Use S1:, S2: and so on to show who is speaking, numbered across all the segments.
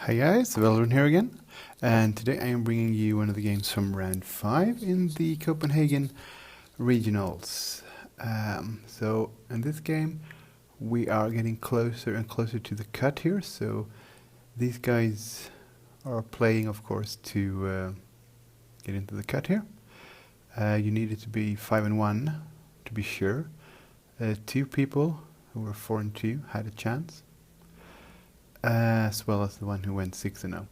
S1: Hi guys, Valorant here again, and today I am bringing you one of the games from round 5 in the Copenhagen Regionals. So in this game we are getting closer and closer to the cut here, so these guys are playing of course to get into the cut here. You need it to be 5-1 to be sure. Two people who were 4-2 had a chance, as well as the one who went 6-0.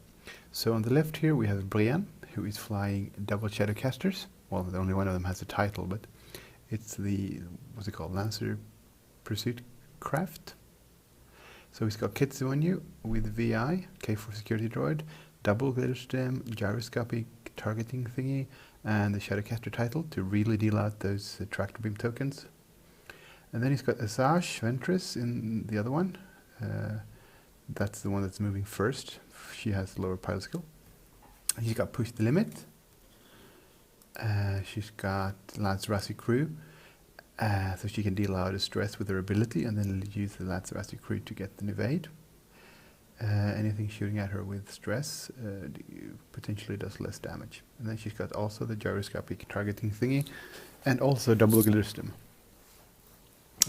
S1: So on the left here we have Brian, who is flying double Shadowcasters. Well, the only one of them has a title, but it's the, what's it called, Lancer Pursuit Craft. So he's got Kitsu on you with VI, K4 security droid, double glitter stem, gyroscopic targeting thingy, and the Shadowcaster title to really deal out those tractor beam tokens. And then he's got Asajj Ventress in the other one. That's the one that's moving first. She has lower pilot skill. She's got Push the Limit. She's got Lance Rassi Crew, so she can deal out a stress with her ability and then use the Lance Rassi Crew to get an evade. Anything shooting at her with stress potentially does less damage. And then she's got also the gyroscopic targeting thingy and also double glitter stem.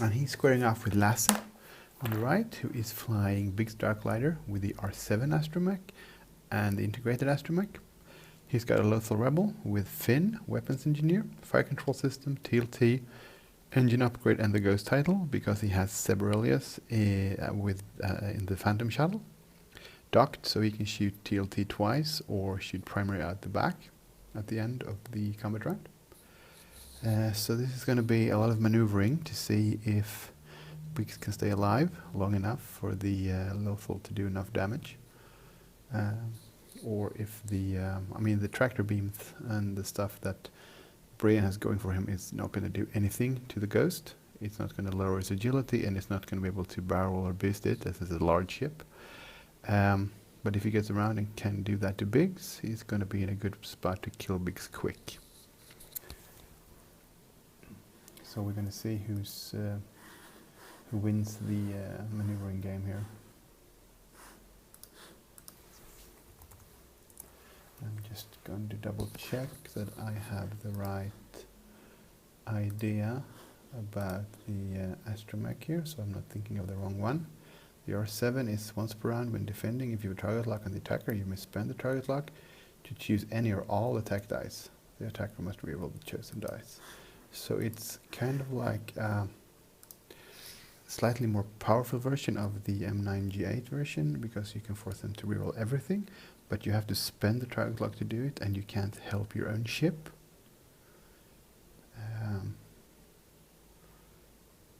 S1: And he's squaring off with Lasse on the right, who is flying Big Star Glider with the R7 astromech and the integrated astromech. He's got a Lothal Rebel with Finn, Weapons Engineer, Fire Control System, TLT, Engine Upgrade and the Ghost title, because he has Seborelius in the Phantom Shuttle. Docked, so he can shoot TLT twice or shoot primary out the back at the end of the combat round. So this is going to be a lot of maneuvering to see if Biggs can stay alive long enough for the Lothal to do enough damage, or if the tractor beams and the stuff that Brian has going for him is not going to do anything to the Ghost. It's not going to lower his agility, and it's not going to be able to barrel or boost it as it's a large ship. But if he gets around and can do that to Biggs, he's going to be in a good spot to kill Biggs quick. So we're going to see who wins the maneuvering game here. I'm just going to double check that I have the right idea about the astromech here, so I'm not thinking of the wrong one. The R7 is once per round when defending. If you have a target lock on the attacker, you may spend the target lock to choose any or all attack dice. The attacker must reroll the chosen dice. So it's kind of like slightly more powerful version of the M9G8 version, because you can force them to reroll everything, but you have to spend the target lock to do it, and you can't help your own ship.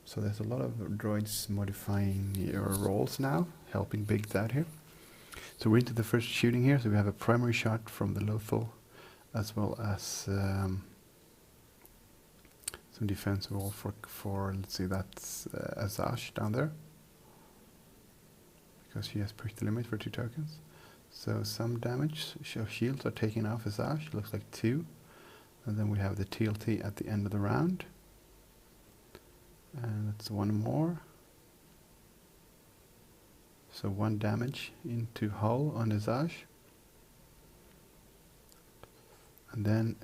S1: So there's a lot of droids modifying your rolls now, helping Biggs out here. So we're into the first shooting here, so we have a primary shot from the Lothal, as well as some defense roll for let's see, that's Asajj down there, because she has pushed the limit for 2 tokens. So some damage, shields are taking off Asajj, looks like 2. And then we have the TLT at the end of the round. And that's 1 more. So 1 damage into hull on Asajj. And then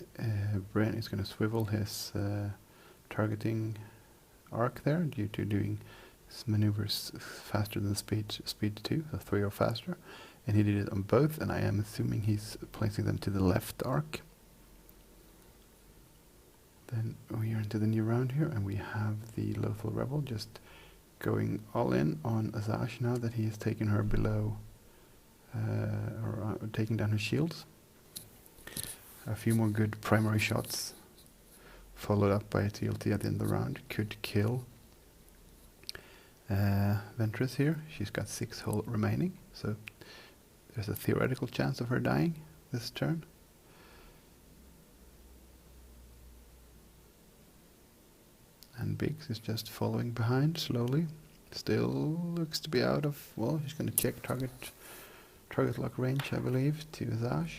S1: Brian is going to swivel his targeting arc there due to doing maneuvers faster than speed 2, so 3 or faster. And he did it on both, and I am assuming he's placing them to the left arc. Then we are into the new round here, and we have the Lothal Rebel just going all in on Asajj now that he has taken her below, taking down her shields. A few more good primary shots, followed up by a TLT at the end of the round, could kill Ventress here. She's got 6 hull remaining, so there's a theoretical chance of her dying this turn. And Biggs is just following behind slowly. Still looks to be out of, well, he's going to check target lock range, I believe, to Asajj.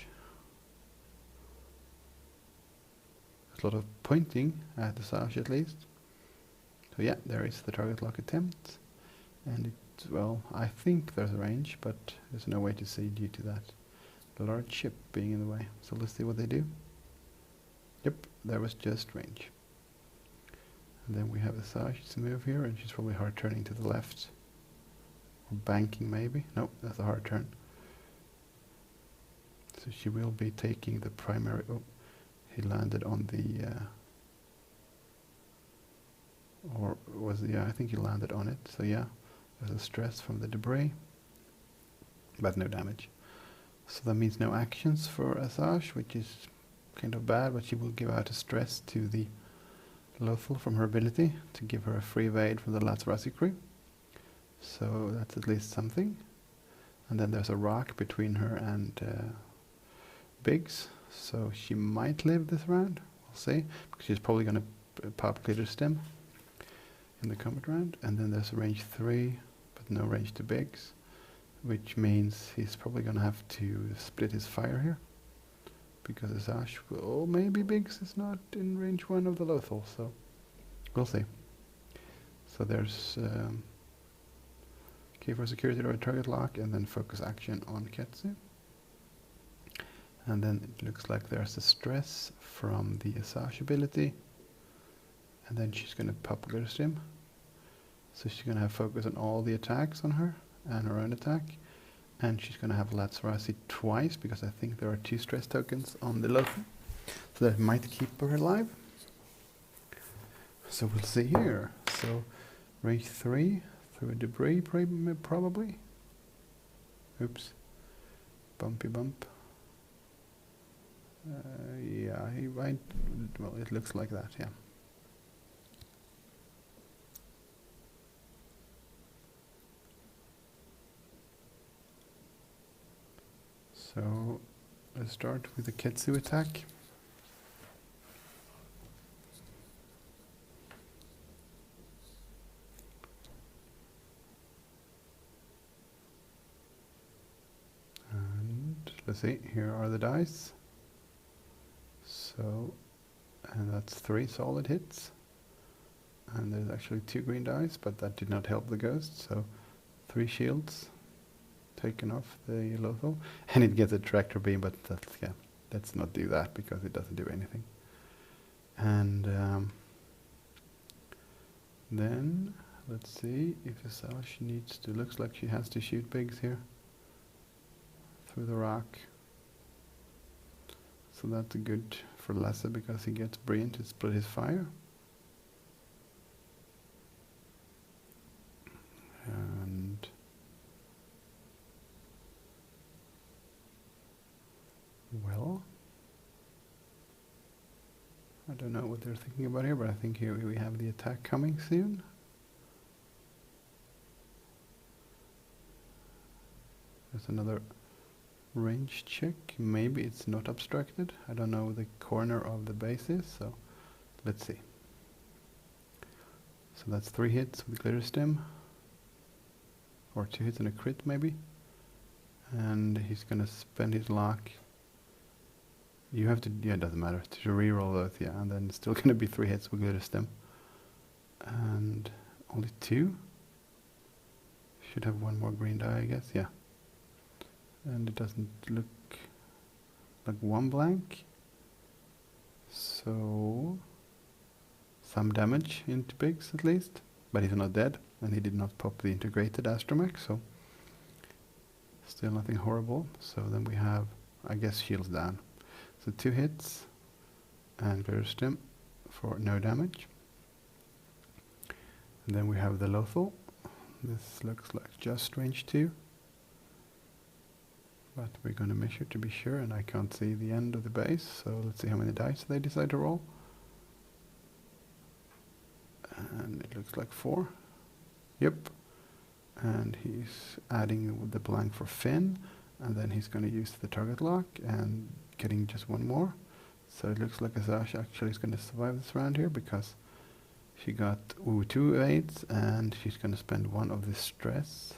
S1: There's a lot of pointing at Asajj at least. So yeah, there is the target lock attempt. And it well, I think there's a range, but there's no way to see due to that large ship being in the way. So let's see what they do. Yep, there was just range. And then we have Asaj's move here, and she's probably hard turning to the left. Or banking maybe. Nope, that's a hard turn. So she will be taking the primary. Oh, he landed on the or was the, yeah, I think he landed on it. So yeah, there's a stress from the debris, but no damage. So that means no actions for Asaj, which is kind of bad, but she will give out a stress to the Lothal from her ability to give her a free evade from the Lazarasi crew. So that's at least something. And then there's a rock between her and Biggs, so she might live this round. We'll see, because she's probably going to pop Glitter Stem in the combat round. And then there's a range 3, but no range to Biggs, which means he's probably going to have to split his fire here, because Asaj will, maybe Biggs is not in range 1 of the Lothal, so we'll see. So there's key for security or target lock, and then focus action on Ketsu. And then it looks like there's a stress from the Asaj ability, and then she's going to pop Glitter Stim. So she's going to have focus on all the attacks on her and her own attack. And she's going to have Lazarasi twice, because I think there are 2 stress tokens on the Lothal. So that might keep her alive. So we'll see here. So range 3 through a debris probably. Oops. Bumpy bump. Yeah, he might. Well, it looks like that, yeah. So let's start with the Ketsu attack. And let's see, here are the dice. So, and that's 3 solid hits. And there's actually 2 green dice, but that did not help the ghost. So 3 shields taken off the Lothal, and it gets a tractor beam, but that's, yeah, let's not do that because it doesn't do anything. And then let's see if Asaj needs to, looks like she has to shoot Biggs here through the rock. So that's good for Lasse, because he gets Brian to split his fire. And well, I don't know what they're thinking about here, but I think here we have the attack coming soon. There's another range check. Maybe it's not obstructed. I don't know the corner of the base is, so let's see. So that's 3 hits with Glitter Stem, or 2 hits and a crit maybe. And he's gonna spend his lock. You have to, yeah, it doesn't matter, to reroll those, yeah, and then it's still gonna be 3 hits with Glitter Stem. And only 2. Should have 1 more green die, I guess, yeah. And it doesn't look like 1 blank. So some damage into Biggs at least, but he's not dead, and he did not pop the integrated astromech, so still nothing horrible. So then we have, I guess, shields down. So 2 hits and Glitter Stim for no damage. And then we have the Lothal. This looks like just range 2. But we're going to measure to be sure, and I can't see the end of the base, so let's see how many dice they decide to roll. And it looks like 4. Yep. And he's adding the blank for Finn, and then he's going to use the target lock and getting just 1 more. So it looks like Asaj actually is going to survive this round here, because she got 2 evades, and she's going to spend 1 of the stress.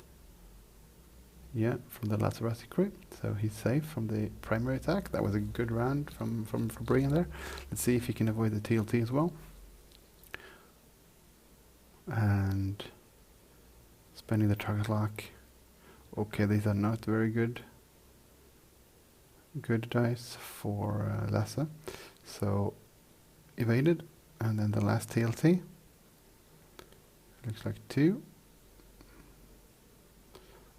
S1: Yeah, from the Lazarasi crew. So he's safe from the primary attack. That was a good round from Brian there. Let's see if he can avoid the TLT as well. And Spending the target lock. Okay, these are not very good dice for Lasse. So evaded, and then the last TLT. Looks like 2.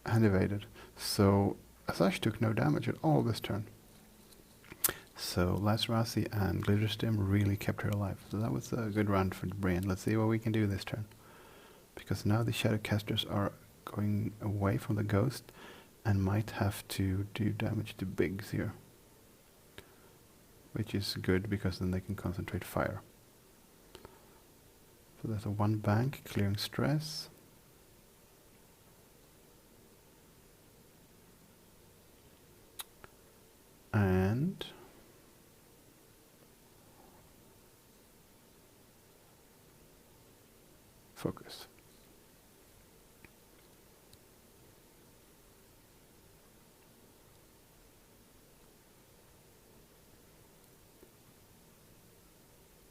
S1: And evaded. So Asash took no damage at all this turn. So Lazarasi and Glitterstim really kept her alive. So that was a good run for Brian. Let's see what we can do this turn. Because now the Shadowcasters are going away from the ghost and might have to do damage to Biggs here. Which is good because then they can concentrate fire. So there's a 1 bank clearing stress. And focus.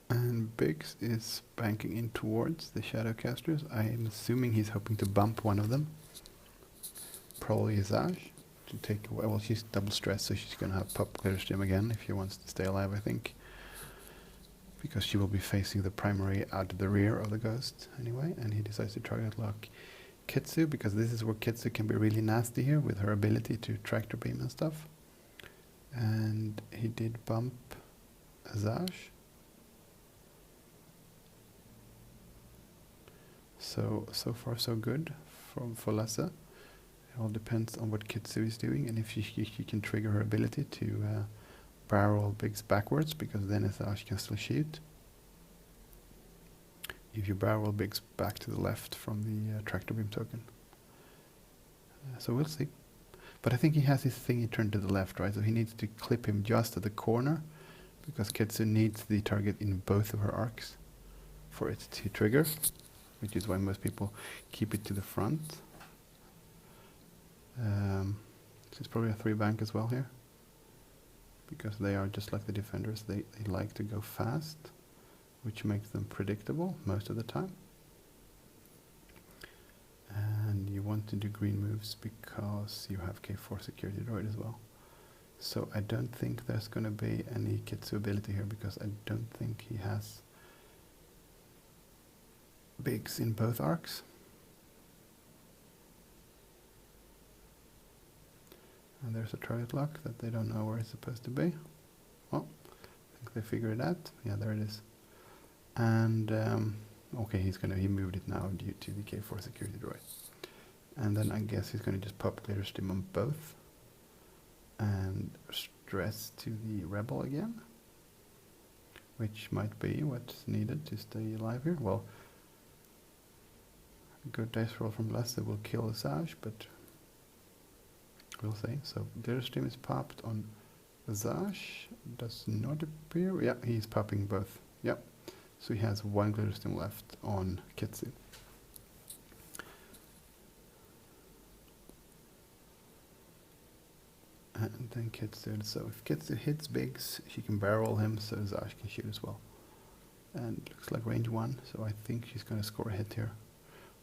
S1: And Biggs is banking in towards the Shadowcasters. I am assuming he's hoping to bump one of them. Probably Zash. To take away. Well, she's double stressed, so she's going to have pop Glitterstim again if she wants to stay alive, I think. Because she will be facing the primary out of the rear of the ghost anyway. And he decides to target lock Kitsu, because this is where Kitsu can be really nasty here with her ability to tractor beam and stuff. And he did bump Zash. So far so good for Lasse. It all depends on what Kitsu is doing and if she can trigger her ability to barrel Biggs backwards, because then Asash can still shoot. If you barrel Biggs back to the left from the tractor beam token. So we'll see. But I think he has his thingy turned to the left, right? So he needs to clip him just at the corner, because Kitsu needs the target in both of her arcs for it to trigger, which is why most people keep it to the front. So it's probably a 3 bank as well here, because they are just like the defenders. They like to go fast, which makes them predictable most of the time. And you want to do green moves because you have K4 security droid as well. So I don't think there's going to be any Kitsu ability here, because I don't think he has Biggs in both arcs. And there's a target lock that they don't know where it's supposed to be. Well, I think they figure it out. Yeah, there it is. And okay, he moved it now due to the K4 security droid. And then I guess he's going to just pop Glitterstim on both and stress to the rebel again, which might be what's needed to stay alive here. Well, a good dice roll from Lasse will kill Asash, but we'll see. So Glitterstim is popped on Asash. Does not appear. Yeah, he's popping both. Yep. So he has 1 Glitterstim left on Kitsu. And then Kitsu. So if Kitsu hits Biggs, she can barrel him, so Asash can shoot as well. And it looks like range 1, so I think she's going to score a hit here.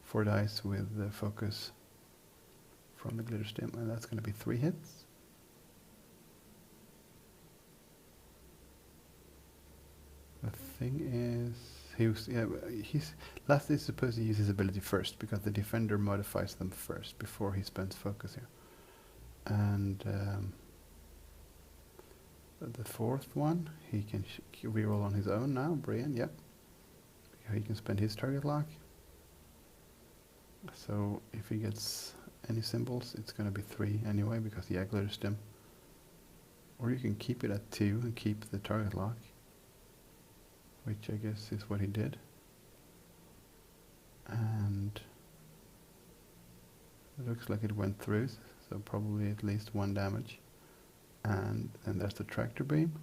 S1: 4 dice with the focus from the Glitterstim, and that's going to be 3 hits. The thing is, Lasse is supposed to use his ability first, because the defender modifies them first before he spends focus here. And the 4th one, he can reroll on his own now. Brian, yep. He can spend his target lock. So if he gets any symbols, it's going to be 3 anyway, because the Glitterstim. Or you can keep it at 2 and keep the target lock, which I guess is what he did. And it looks like it went through, so probably at least 1 damage. And then there's the tractor beam,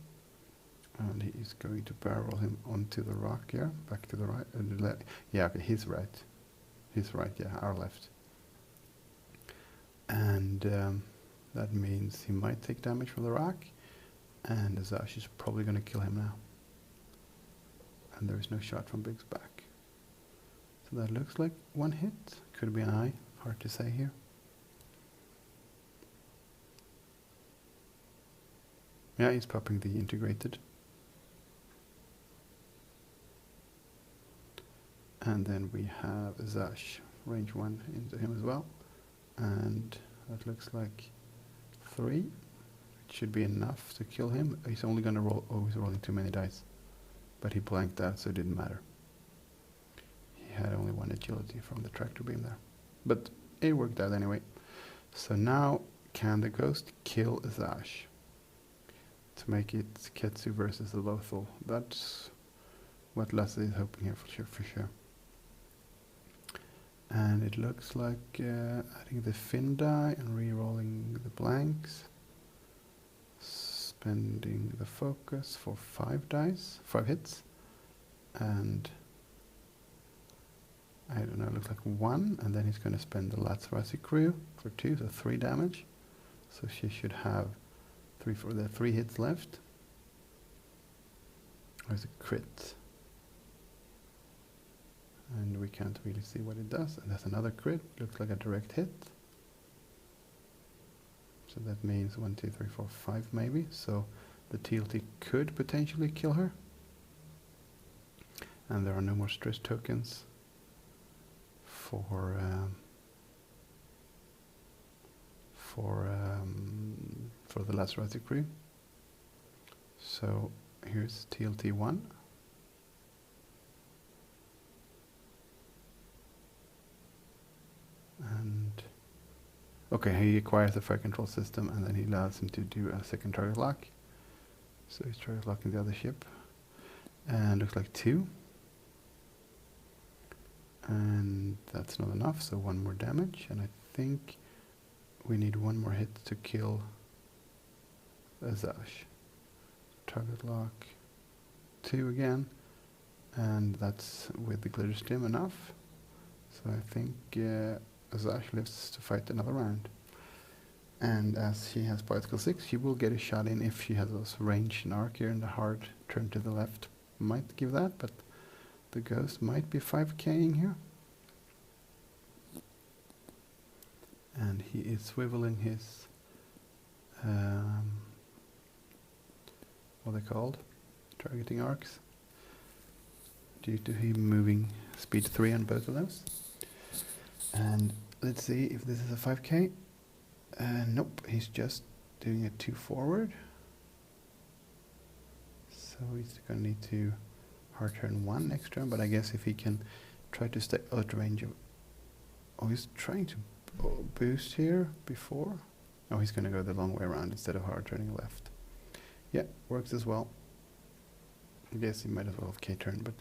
S1: and he's going to barrel him onto the rock here, back to the right. Yeah, okay, he's right. He's right, yeah, our left. And that means he might take damage from the rock, and Asash is probably going to kill him now. And there is no shot from Biggs back. So that looks like 1 hit. Could be an eye Hard to say here. Yeah, he's popping the integrated. And then we have Zash, range 1 into him as well. And that looks like 3. It should be enough to kill him. He's only going to roll, oh, he's rolling too many dice. But he blanked that, so it didn't matter. He had only 1 agility from the tractor beam there. But it worked out anyway. So now, can the ghost kill Zash? To make it Ketsu versus the Lothal. That's what Lasse is hoping here for sure. And it looks like adding the fin die and re-rolling the blanks. Spending the focus for 5 hits. And I don't know, it looks like 1. And then he's going to spend the Lazarasi crew for 2, so 3 damage. So she should have 3 for the 3 hits left. There's a crit. And we can't really see what it does. And that's another crit. Looks like a direct hit. So that means 1, 2, 3, 4, 5 maybe. So the TLT could potentially kill her. And there are no more stress tokens for the Lazarati crew. So here's TLT 1. And okay, he acquires the fire control system, and then he allows him to do a second target lock. So he's target locking the other ship. And looks like 2. And that's not enough, so 1 more damage. And I think we need 1 more hit to kill Azash. Target lock 2 again. And that's with the glitter stim enough. So I think Azash lives to fight another round. And as she has particle 6, she will get a shot in if she has those range and arc here, and the hard turn to the left might give that, but the ghost might be 5K'ing here. And he is swiveling his what are they called? Targeting arcs. Due to him moving speed 3 on both of those. And let's see if this is a 5K. Nope, he's just doing a 2 forward. So he's going to need to hard turn 1 next turn, but I guess if he can try to stay out range of... Oh, he's trying to boost here before. Oh, he's going to go the long way around instead of hard turning left. Yeah, works as well. I guess he might as well have K-turn, but...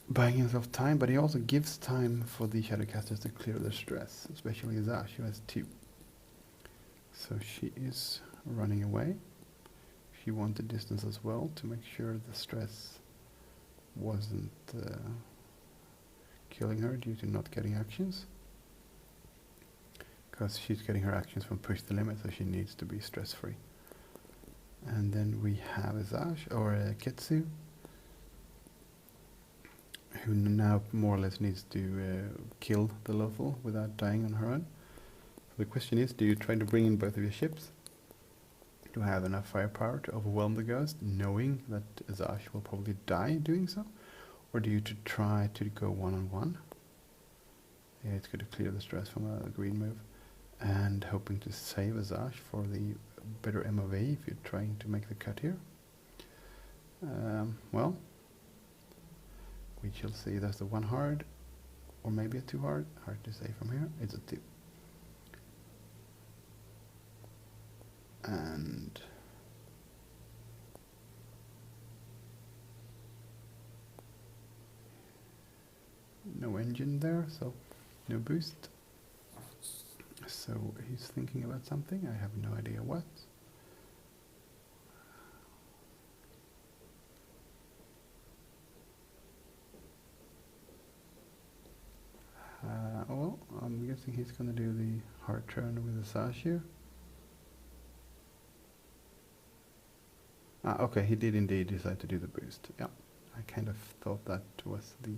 S1: buying himself time, but he also gives time for the Shadowcasters to clear their stress, especially Zash, who has 2. So she is running away. She wanted distance as well to make sure the stress wasn't killing her due to not getting actions. Because she's getting her actions from push the limit, so she needs to be stress-free. And then we have a Zash, or a Ketsu, who now more or less needs to kill the Lothal without dying on her own. So the question is, do you try to bring in both of your ships to have enough firepower to overwhelm the ghost, knowing that Zash will probably die doing so? Or do you try to go one-on-one? Yeah, it's good to clear the stress from a green move. And hoping to save Zash for the better MOV if you're trying to make the cut here. Well, we shall see. That's the 1 hard, or maybe a 2 hard. Hard to say from here. It's a 2. And no engine there, so no boost. So he's thinking about something. I have no idea what. Well, I'm guessing he's going to do the hard turn with the Zash here. Okay, he did indeed decide to do the boost. Yeah, I kind of thought that was the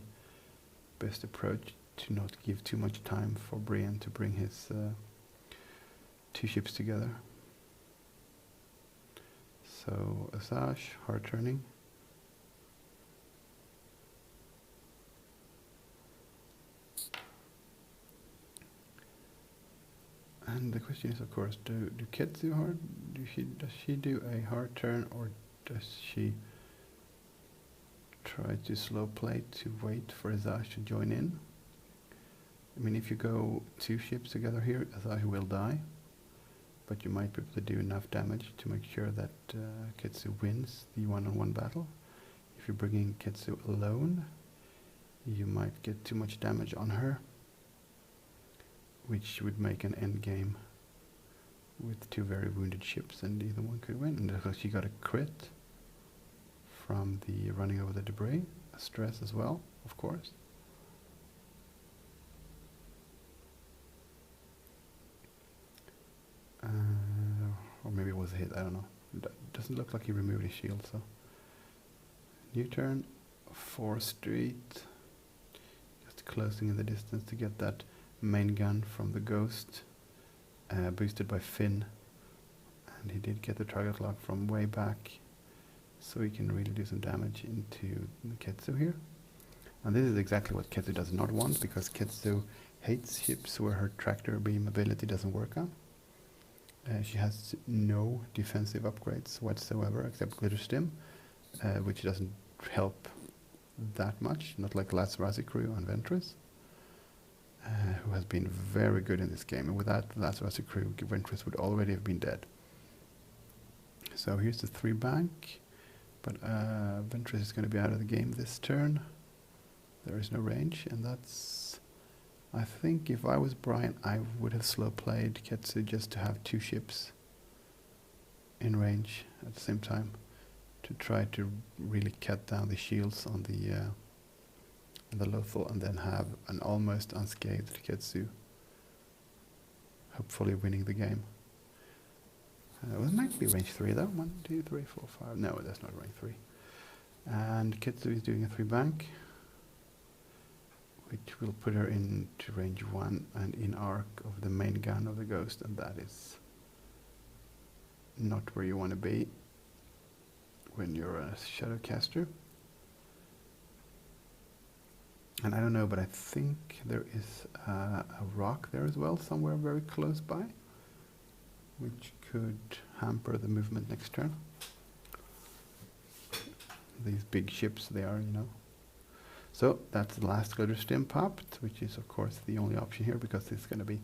S1: best approach to not give too much time for Brienne to bring his 2 ships together. So Asajj, hard turning. And the question is, of course, do Ketsu hard? Does she do a hard turn, or does she try to slow play to wait for Asajj to join in? I mean, if you go 2 ships together here, Asajj will die, but you might be able to do enough damage to make sure that Ketsu wins the one-on-one battle. If you're bringing Ketsu alone, you might get too much damage on her, which would make an end game with 2 very wounded ships, and either one could win. And she got a crit from the running over the debris, a stress as well, of course. Or maybe it was a hit, I don't know. It doesn't look like he removed his shield, so. New turn, 4 street. Just closing in the distance to get that main gun from the Ghost, boosted by Finn. And he did get the target lock from way back, so he can really do some damage into the Ketsu here. And this is exactly what Ketsu does not want, because Ketsu hates ships where her tractor beam ability doesn't work on. She has no defensive upgrades whatsoever except Glitter Stim, which doesn't help that much, not like Lazarasi crew and Ventress, who has been very good in this game. And without the Lazarasi crew, Ventress would already have been dead. So here's the 3 bank, but Ventress is going to be out of the game this turn. There is no range, and that's... I think if I was Brian, I would have slow played Ketsu just to have 2 ships in range at the same time, to try to really cut down the shields on the Lothal, and then have an almost unscathed Ketsu, hopefully winning the game. It might be range 3 though. 1, 2, 3, 4, 5. No, that's not range 3. And Ketsu is doing a 3 bank, which will put her into range 1 and in arc of the main gun of the Ghost, and that is not where you want to be when you're a Shadowcaster. And I don't know, but I think there is a rock there as well, somewhere very close by, which could hamper the movement next turn. These big ships, they are, you know. So that's the last Glitter Stim popped, which is of course the only option here, because it's going to be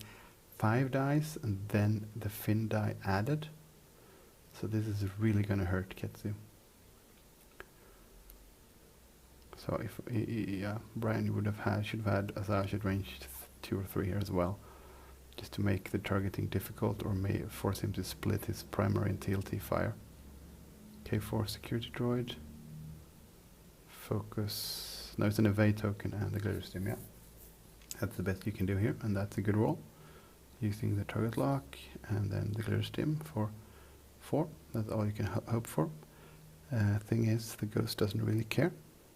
S1: 5 dice and then the Finn die added. So this is really going to hurt Ketsu. So if Brian would have should have had Asajj at range 2 or 3 here as well, just to make the targeting difficult, or may force him to split his primary and TLT fire. K4 security droid. Focus. No, it's an evade token and the Glitter Stim, yeah. That's the best you can do here, and that's a good roll. Using the target lock and then the Glitter Stim for 4. That's all you can hope for. Thing is, the Ghost doesn't really care,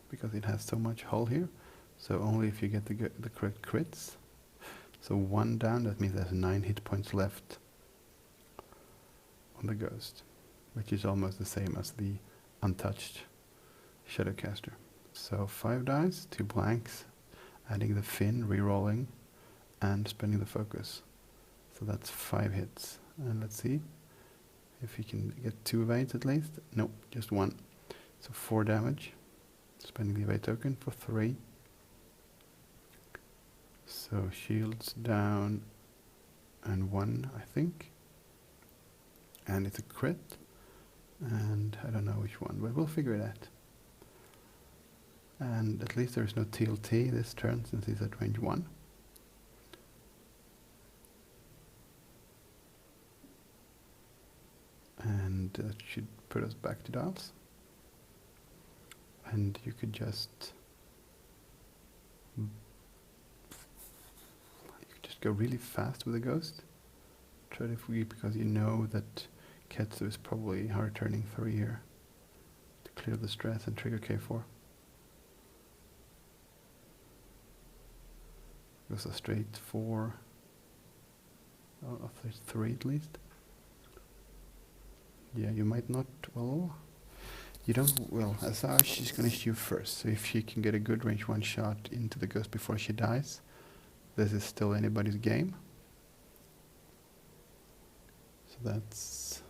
S1: because it has so much hull here. So only if you get the correct crits. So 1 down, that means there's 9 hit points left on the Ghost, which is almost the same as the untouched Shadowcaster. So 5 dice, 2 blanks, adding the Finn, re-rolling, and spending the focus. So that's 5 hits. And let's see if he can get 2 evades at least. Nope, just 1. So 4 damage. Spending the evade token for 3. So shields down and 1, I think. And it's a crit. And I don't know which one, but we'll figure it out. And at least there's no TLT this turn, since he's at range 1. And that should put us back to dials. And you could just go really fast with the Ghost. Try to forget, because you know that Ketsu is probably hard turning 3 here to clear the stress and trigger K4. Goes a straight 4. Oh, 3 at least. Yeah, you might not. Well, you don't. Well, Azar, she's gonna shoot first. So if she can get a good range 1 shot into the ghost before she dies, this is still anybody's game. So that's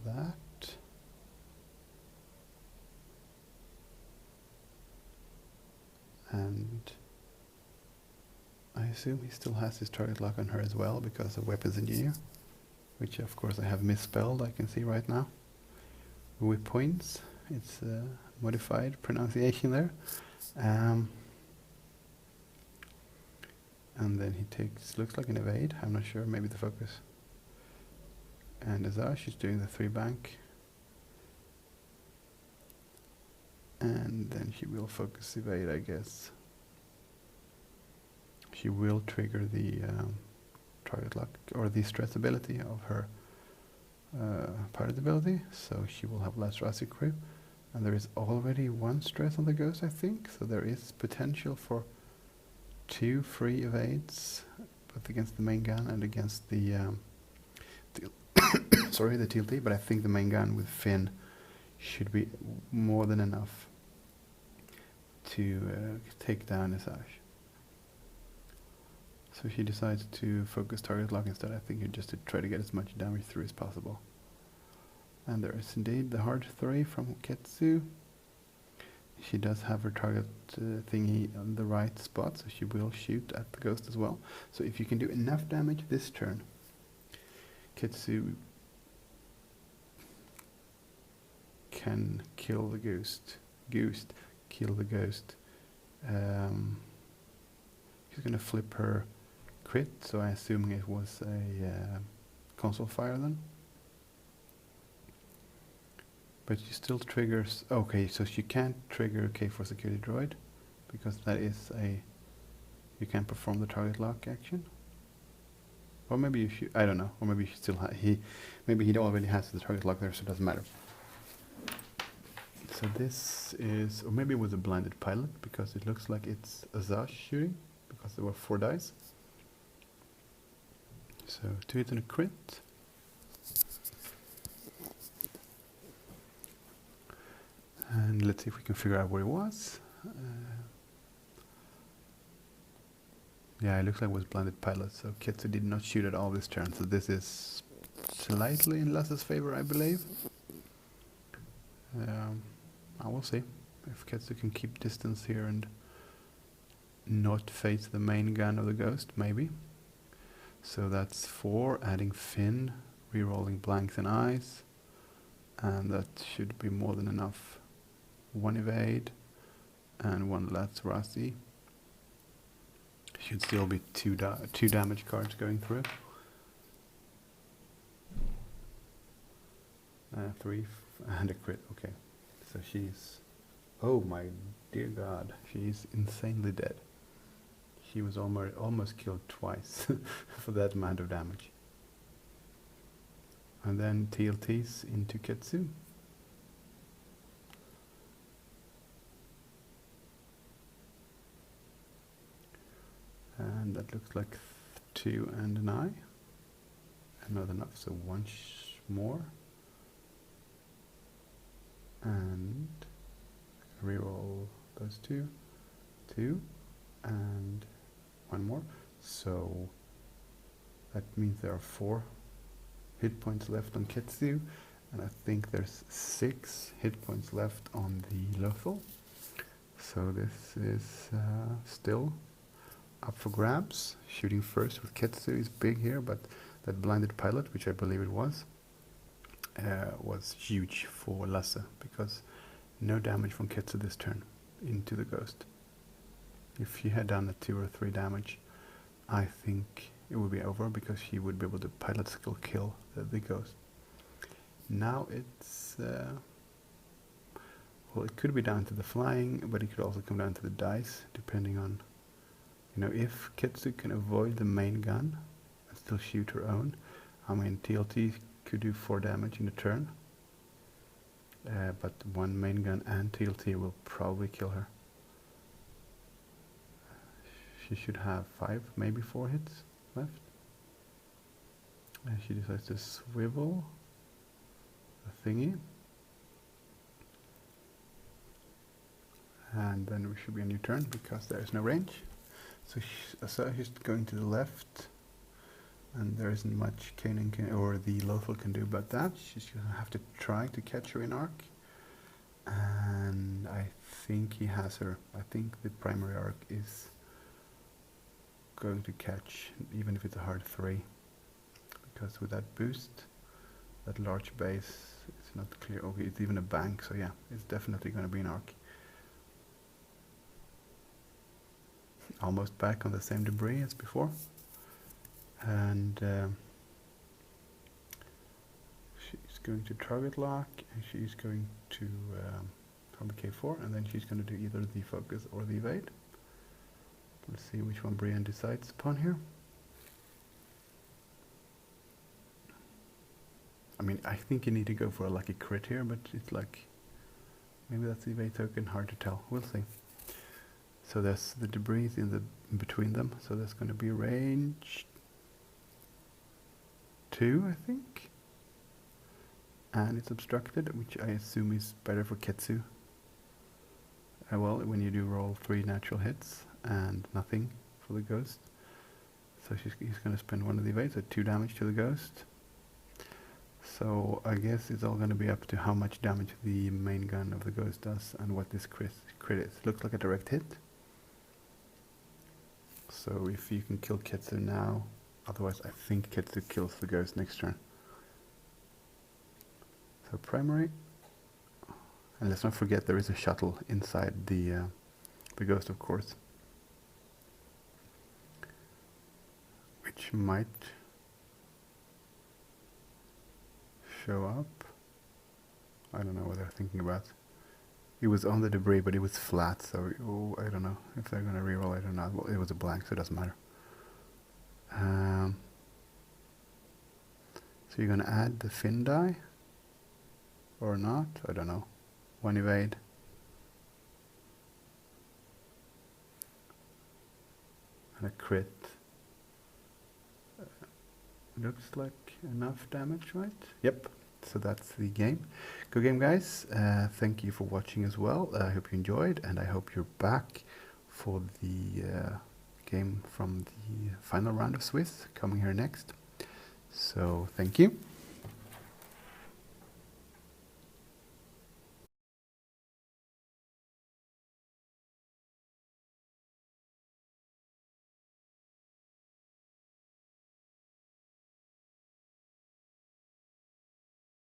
S1: that. And I assume he still has his target lock on her as well because of weapons engineer, which of course I have misspelled, I can see right now. With points, it's a modified pronunciation there. And then he takes, looks like an evade, I'm not sure, maybe the focus. And Azar, she's doing the 3 bank. And then she will focus evade, I guess. She will trigger the target lock, or the stress ability of her pirate ability, so she will have less Razzie crew. And there is already 1 stress on the ghost, I think, so there is potential for 2 free evades, both against the main gun and against the sorry, the TLT, but I think the main gun with Finn should be more than enough to take down Asajj. So she decides to focus target lock instead, I think, just to try to get as much damage through as possible. And there is indeed the hard 3 from Ketsu. She does have her target thingy on the right spot, so she will shoot at the ghost as well. So if you can do enough damage this turn, Ketsu can kill the ghost. Kill the ghost. She's gonna flip her crit, so I assume it was a console fire then. But she still triggers. Okay, so she can't trigger K4 security droid because that is a. You can't perform the target lock action. Or maybe you should. I don't know. Or maybe you should still maybe he already has the target lock there, so it doesn't matter. So this is, or maybe it was a blinded pilot because it looks like it's Azaj shooting because there were 4 dice. So 2 hits and a crit. And let's see if we can figure out where it was. Yeah, it looks like it was blinded pilot, so Ketsu did not shoot at all this turn, so this is slightly in Lasse's favor, I believe. I will see if Ketsu can keep distance here and not face the main gun of the ghost, maybe. So that's 4, adding Finn, re-rolling blanks and eyes, and that should be more than enough. 1 evade and 1 last Razzie. Should still be 2 damage cards going through. 3 and a crit. Okay, so she's. Oh my dear God, she's insanely dead. She was almost killed twice for that amount of damage. And then TLTs into Ketsu. And that looks like 2 and an eye. And not enough, so 1 more. And reroll those 2. 2. And 1 more. So that means there are 4 hit points left on Ketsu. And I think there's 6 hit points left on the Lothal. So this is still up for grabs. Shooting first with Ketsu is big here, but that blinded pilot, which I believe it was huge for Lasse, because no damage from Ketsu this turn into the ghost. If she had done a 2 or 3 damage, I think it would be over, because she would be able to pilot skill kill the ghost. Now it's well, it could be down to the flying, but it could also come down to the dice, depending on, you know, if Ketsu can avoid the main gun and still shoot her own. I mean, TLT could do 4 damage in a turn, but 1 main gun and TLT will probably kill her. She should have 5, maybe 4 hits left. And she decides to swivel the thingy. And then we should be a new turn because there is no range. So she's going to the left, and there isn't much Kanan or the Lothal can do about that. She's going to have to try to catch her in arc. And I think he has her. I think the primary arc is going to catch, even if it's a hard 3. Because with that boost, that large base, it's not clear. Okay, it's even a bank, so yeah, it's definitely going to be an arc. Almost back on the same debris as before. And she's going to target lock, and she's going to from the K4, and then she's going to do either the focus or the evade. Let's see which one Brienne decides upon here. I mean, I think you need to go for a lucky crit here, but it's like, maybe that's the evade token, hard to tell. We'll see. So there's the debris in between them, so there's going to be range 2, I think. And it's obstructed, which I assume is better for Ketsu. Well, when you do roll 3 natural hits and nothing for the ghost. So he's going to spend 1 of the evades, so 2 damage to the ghost. So I guess it's all going to be up to how much damage the main gun of the ghost does and what this crit is. Looks like a direct hit. So if you can kill Ketsu now, otherwise I think Ketsu kills the ghost next turn. So primary, and let's not forget there is a shuttle inside the ghost, of course, which might show up. I don't know what they're thinking about. It was on the debris, but it was flat, so I don't know if they're gonna reroll it or not. Well, it was a blank, so it doesn't matter. So you're gonna add the fin die or not? I don't know. 1 evade. And a crit. Looks like enough damage, right? Yep. So that's the game. Good game, guys. Thank you for watching as well. I hope you enjoyed, and I hope you're back for the game from the final round of Swiss coming here next. So thank you.